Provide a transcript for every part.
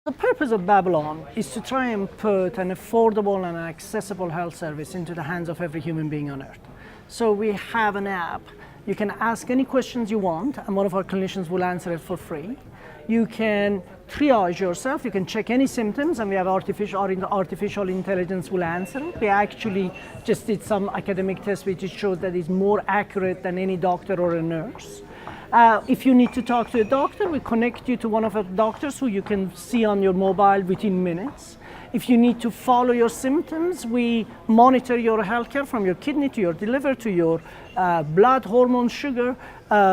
The purpose of Babylon is to try and put an affordable and an accessible health service into the hands of every human being on earth. So we have an app. You can ask any questions you want, and one of our clinicians will answer it for free. You can triage yourself, you can check any symptoms, and we have artificial intelligence will answer it. We actually just did some academic tests which showed that it's more accurate than any doctor or a nurse. If you need to talk to a doctor, we connect you to one of our doctors who you can see on your mobile within minutes. If you need to follow your symptoms, we monitor your healthcare from your kidney to your liver to your blood, hormone, sugar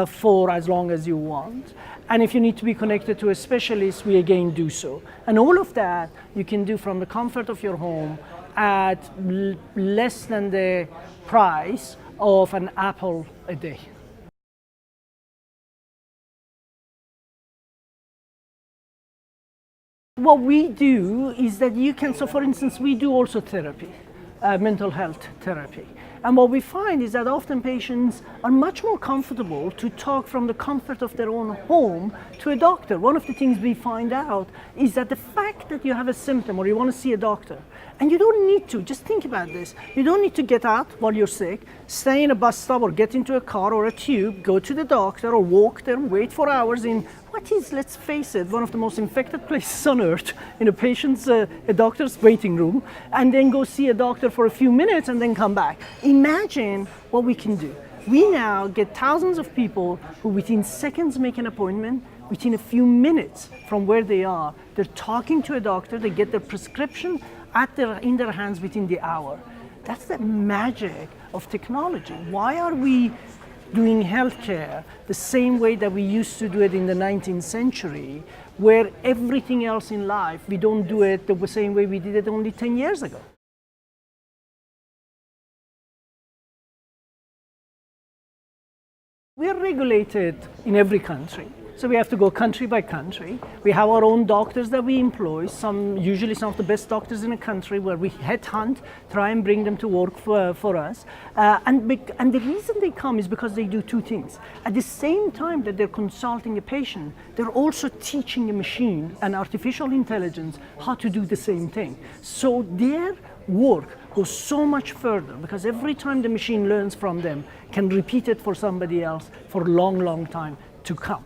for as long as you want. And if you need to be connected to a specialist, we again do so. And all of that you can do from the comfort of your home at less than the price of an apple a day. What we do is that you can, so for instance, we do also therapy, mental health therapy. And what we find is that often patients are much more comfortable to talk from the comfort of their own home to a doctor. One of the things we find out is that the fact that you have a symptom or you want to see a doctor, and you don't need to, just think about this, you don't need to get out while you're sick, stay in a bus stop or get into a car or a tube, go to the doctor or walk there, wait for hours in what is, let's face it, one of the most infected places on earth, in a doctor's waiting room, and then go see a doctor for a few minutes and then come back. Imagine what we can do. We now get thousands of people who within seconds make an appointment, within a few minutes from where they are, they're talking to a doctor, they get their prescription in their hands within the hour. That's the magic of technology. Why are we doing healthcare the same way that we used to do it in the 19th century, where everything else in life, we don't do it the same way we did it only 10 years ago? We are regulated in every country. So we have to go country by country. We have our own doctors that we employ, usually some of the best doctors in a country, where we headhunt, try and bring them to work for us. And the reason they come is because they do two things. At the same time that they're consulting a patient, they're also teaching a machine, an artificial intelligence, how to do the same thing. So their work goes so much further, because every time the machine learns from them, can repeat it for somebody else for a long, long time to come.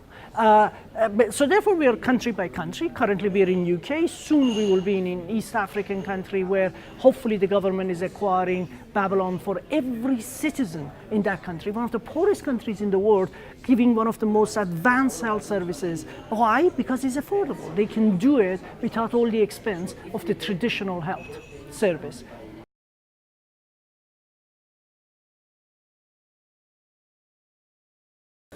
So therefore we are country by country. Currently we are in UK, soon we will be in an East African country where hopefully the government is acquiring Babylon for every citizen in that country. One of the poorest countries in the world, giving one of the most advanced health services. Why? Because it's affordable. They can do it without all the expense of the traditional health service.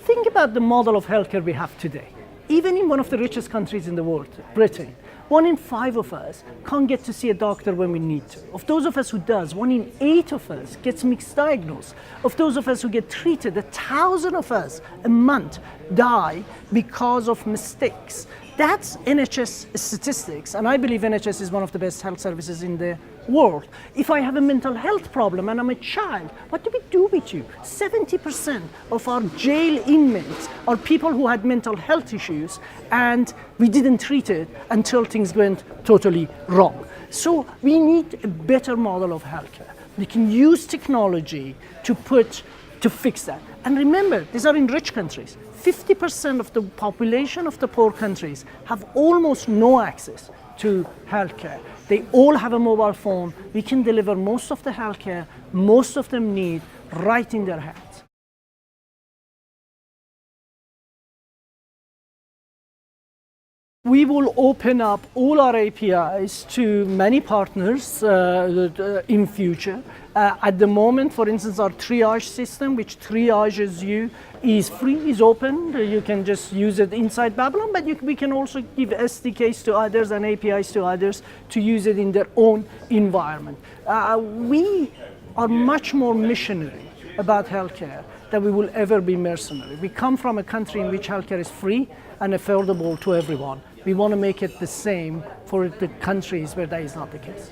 Think about the model of healthcare we have today. Even in one of the richest countries in the world, Britain, 1 in 5 of us can't get to see a doctor when we need to. Of those of us who does, 1 in 8 of us gets misdiagnosed. Of those of us who get treated, 1,000 of us a month die because of mistakes. That's NHS statistics, and I believe NHS is one of the best health services in the world. If I have a mental health problem and I'm a child, what do we do with you? 70% of our jail inmates are people who had mental health issues, and we didn't treat it until things went totally wrong. So we need a better model of healthcare. We can use technology to fix that. And remember, these are in rich countries. 50% of the population of the poor countries have almost no access to healthcare. They all have a mobile phone. We can deliver most of the healthcare most of them need right in their hands. We will open up all our APIs to many partners in future. At the moment, for instance, our triage system, which triages you, is free, is open. You can just use it inside Babylon, but we can also give SDKs to others and APIs to others to use it in their own environment. We are much more missionary about healthcare than we will ever be mercenary. We come from a country in which healthcare is free and affordable to everyone. We want to make it the same for the countries where that is not the case.